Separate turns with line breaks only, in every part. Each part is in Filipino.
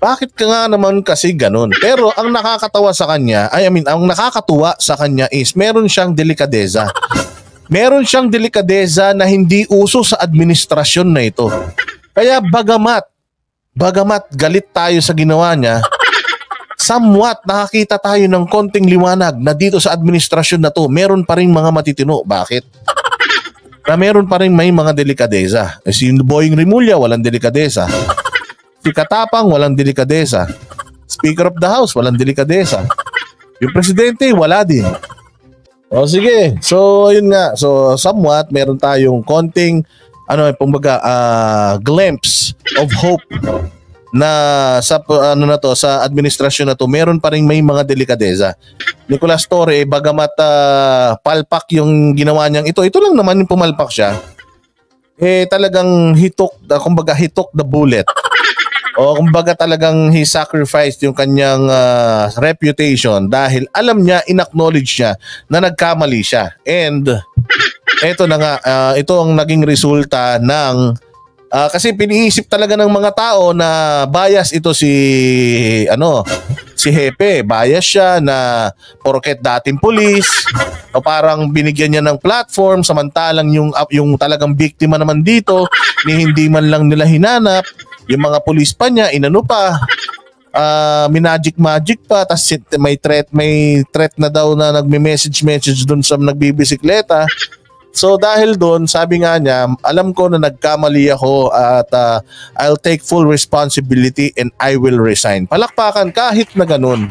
Bakit ka nga naman kasi ganun? Pero ang nakakatawa sa kanya, ang nakakatuwa sa kanya is meron siyang delikadeza. Meron siyang delikadeza na hindi uso sa administrasyon na ito. Kaya bagamat galit tayo sa ginawa niya, somewhat nakakita tayo ng konting liwanag na dito sa administrasyon na to, meron pa rin mga matitino. Bakit? Na meron pa rin may mga delikadeza. Si Boying Rimulya, walang delikadeza. Si Katapang, walang delikadeza. Speaker of the House, walang delikadeza. Yung presidente, wala din. O sige, so yun nga. So somewhat, meron tayong konting glimpse of hope na sa sa administrasyon na to, meron pa rin may mga delikadeza. Nicolas Torre, bagamat palpak yung ginawa niyang ito lang naman yung pumalpak siya. Talagang he took the bullet. O kumbaga talagang he sacrificed yung kanyang reputation dahil alam niya, inacknowledge niya na nagkamali siya. And eto na nga, ito ang naging resulta ng kasi piniisip talaga ng mga tao na bias ito si Hepe. Bias siya na porket dating pulis o parang binigyan niya ng platform samantalang yung talagang biktima naman dito ni hindi man lang nila hinanap. Yung mga pulis pa niya, inano pa, magic pa, tas may threat na daw na nagme-message dun sa nagbibisikleta. So dahil doon, sabi nga niya, alam ko na nagkamali ako at I'll take full responsibility and I will resign. Palakpakan kahit na ganun.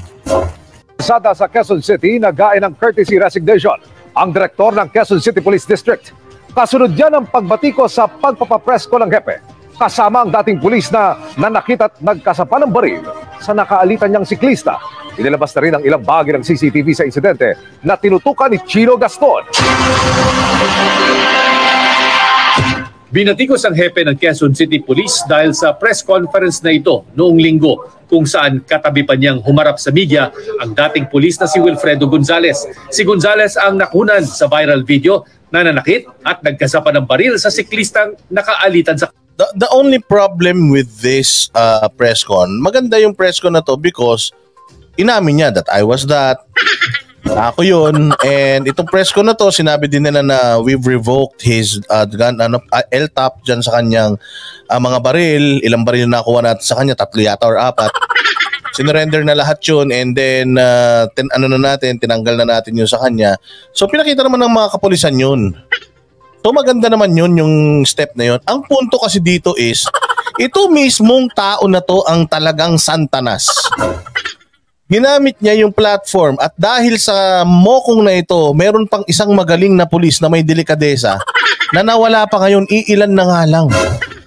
Sada sa Quezon City, nagain ng courtesy resignation ang direktor ng Quezon City Police District. Kasunod yan ang pagbatiko sa pagpapapresko ng hepe. Kasama ang dating pulis na nanakit at nagkasapa ng baril sa nakaalitan niyang siklista. Inilabas na rin ang ilang bahagi ng CCTV sa insidente na tinutukan ni Chino Gaston.
Binatikos ang hepe ng Quezon City Police dahil sa press conference na ito noong linggo kung saan katabi pa niyang humarap sa media ang dating pulis na si Wilfredo Gonzales. Si Gonzales ang nakunan sa viral video na nanakit at nagkasapa ng baril sa siklistang nakaalitan sa...
The only problem with this press con, maganda yung press con na to because inamin niya that I was that, ako yun, and itong press con na to, sinabi din nila na we've revoked his gun, LTAP dyan sa kanyang mga baril, ilang baril na nakuha natin sa kanya, 3 yata or 4. Sinurrender na lahat yun and then tinanggal na natin yun sa kanya. So pinakita naman ng mga kapulisan yun. So maganda naman yun, yung step na yun. Ang punto kasi dito is, ito mismong tao na to ang talagang santanas. Ginamit niya yung platform at dahil sa mokong na ito, meron pang isang magaling na pulis na may delikadesa na nawala pa ngayon, iilan na nga lang.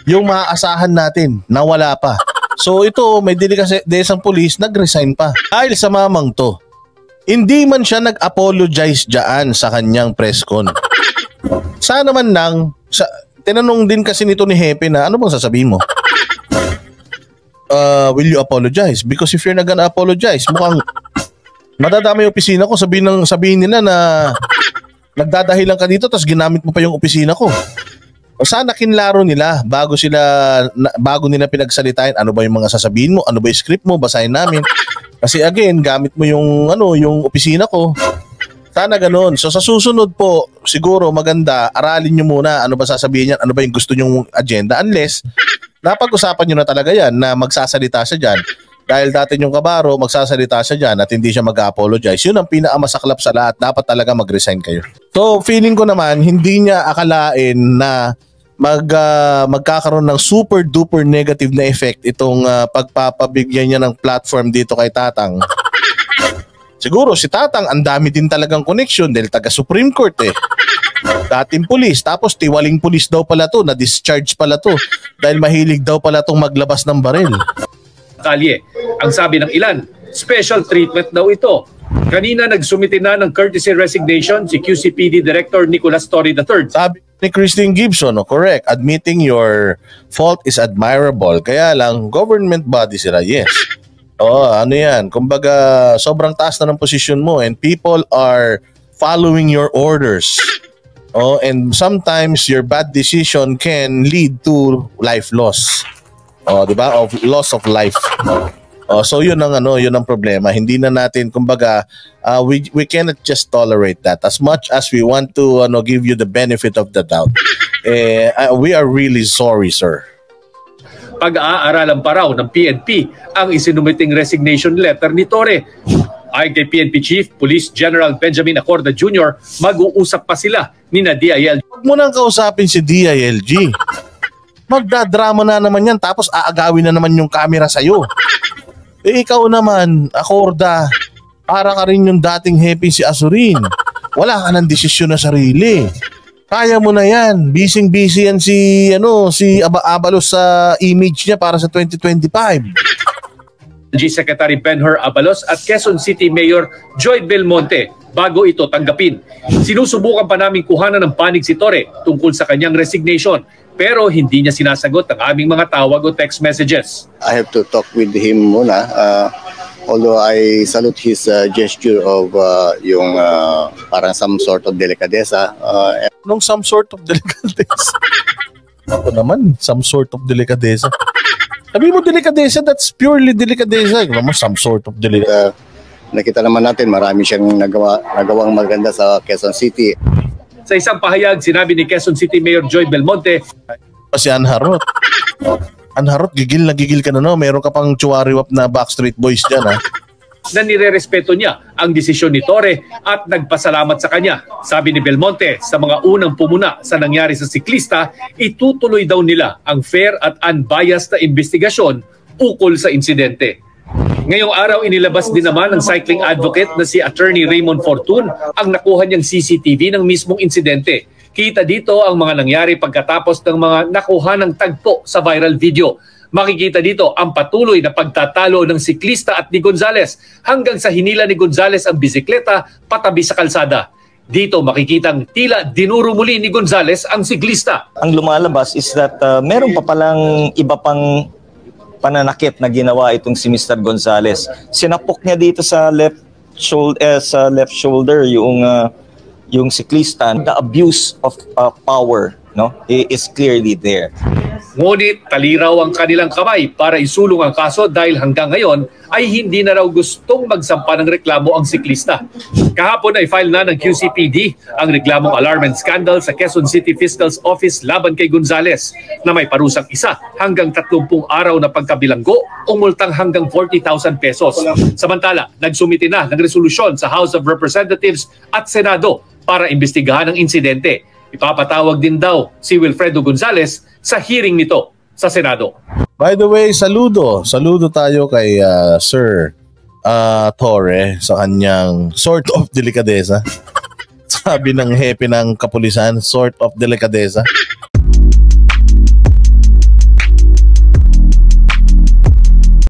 Yung maaasahan natin, nawala pa. So ito, may delikadesang pulis, nag-resign pa. Dahil sa mamang to, hindi man siya nag-apologize dyan sa kanyang press con. Sana man lang, tinanong din kasi nito ni Hepe na ano bang sasabihin mo? Will you apologize? Because if you're not gonna apologize, mukhang madadama yung opisina ko. Sabihin nila na nagdadahilan ka dito tapos ginamit mo pa yung opisina ko. O sana kinlaro nila bago nila pinagsalitain ano ba yung mga sasabihin mo, ano ba yung script mo, basahin namin. Kasi again, gamit mo yung yung opisina ko. Sana ganun. So sa susunod po, siguro maganda, aralin nyo muna ano ba sasabihin yan, ano ba yung gusto nyong agenda. Unless, napag-usapan nyo na talaga yan na magsasalita siya dyan. Dahil dati yung kabaro, magsasalita siya dyan at hindi siya mag-apologize. Yun ang pinakamasaklap sa lahat. Dapat talaga mag-resign kayo. So feeling ko naman, hindi niya akalain na magkakaroon ng super duper negative na effect itong pagpapabigyan niya ng platform dito kay Tatang. Siguro si Tatang, ang dami din talagang connection dahil taga Supreme Court dating pulis, tapos tiwaling pulis daw pala to, na-discharge pala to dahil mahilig daw pala tong maglabas ng baril.
Kalye, ang sabi ng ilan, special treatment daw ito. Kanina nagsumite na ng courtesy resignation si QCPD Director Nicolas Torre III.
Sabi ni Christine Gibson, correct, admitting your fault is admirable. Kaya lang, government body sila, yes. Ano yan, kumbaga sobrang taas na ng posisyon mo and people are following your orders. And sometimes your bad decision can lead to life loss. 'di ba? Of loss of life. So yun ang problema. Hindi na natin, kumbaga, we cannot just tolerate that. As much as we want to give you the benefit of the doubt, we are really sorry, sir.
Pag-aaralan pa raw ng PNP ang isinumiting resignation letter ni Torre. Ayon kay PNP Chief Police General Benjamin Acorda Jr., mag-uusap pa sila ni DILG.
Huwag mo nang kausapin si DILG. Magdadrama na naman yan, tapos aagawin na naman yung camera sa'yo. Ikaw naman, Acorda, para ka rin yung dating happy si Azurin. Wala ka ng desisyon na sarili. Kaya mo na yan. Busy yan si Abalos sa image niya para sa 2025.
Secretary Benhur Abalos at Quezon City Mayor Joy Belmonte bago ito tanggapin. Sinusubukan pa namin kuhanan ng panig si Torre tungkol sa kanyang resignation, pero hindi niya sinasagot ang aming mga tawag o text messages.
I have to talk with him muna. Although I salute his gesture of yung parang some sort of delicadeza.
Nung some sort of delicadeza? Ako naman, some sort of delicadeza. Sabi mo delicadeza, that's purely delicadeza. Some sort of delicadeza.
Nakita naman natin, marami siyang nagawang maganda sa Quezon City.
Sa isang pahayag, sinabi ni Quezon City Mayor Joy Belmonte,
si Anharot. Anharot, gigil na gigil ka na, no? Meron ka pang chuwariwap na Backstreet Boys dyan, ha?
Na nirerespeto niya ang desisyon ni Torre at nagpasalamat sa kanya. Sabi ni Belmonte, sa mga unang pumuna sa nangyari sa siklista, itutuloy daw nila ang fair at unbiased na investigasyon ukol sa insidente. Ngayong araw, inilabas din naman ng cycling advocate na si Attorney Raymond Fortun ang nakuha niyang CCTV ng mismong insidente. Kita dito ang mga nangyari pagkatapos ng mga nakuha ng tagpo sa viral video. Makikita dito ang patuloy na pagtatalo ng siklista at ni Gonzales hanggang sa hinila ni Gonzales ang bisikleta patabi sa kalsada. Dito makikitang tila dinuro muli ni Gonzales ang siklista.
Ang lumalabas is that meron pa palang iba pang pananakit na ginawa itong si Mr. Gonzales. Sinapok niya dito sa left shoulder yung siklista. The abuse of power, no, is clearly there.
Ngunit taliraw ang kanilang kamay para isulong ang kaso dahil hanggang ngayon ay hindi na raw gustong magsampa ng reklamo ang siklista. Kahapon ay file na ng QCPD ang reklamong alarm and scandal sa Quezon City Fiscal's Office laban kay Gonzales na may parusang 1 hanggang 30 araw na pagkabilanggo o multang hanggang 40,000 pesos. Samantala, nagsumiti na ng resolusyon sa House of Representatives at Senado para imbestigahan ang insidente. Ipapatawag din daw si Wilfredo Gonzales sa hearing nito sa Senado.
By the way, saludo tayo kay Sir Torre sa kanyang sort of delicadeza. Sabi ng hepe ng kapulisan, sort of delicadeza.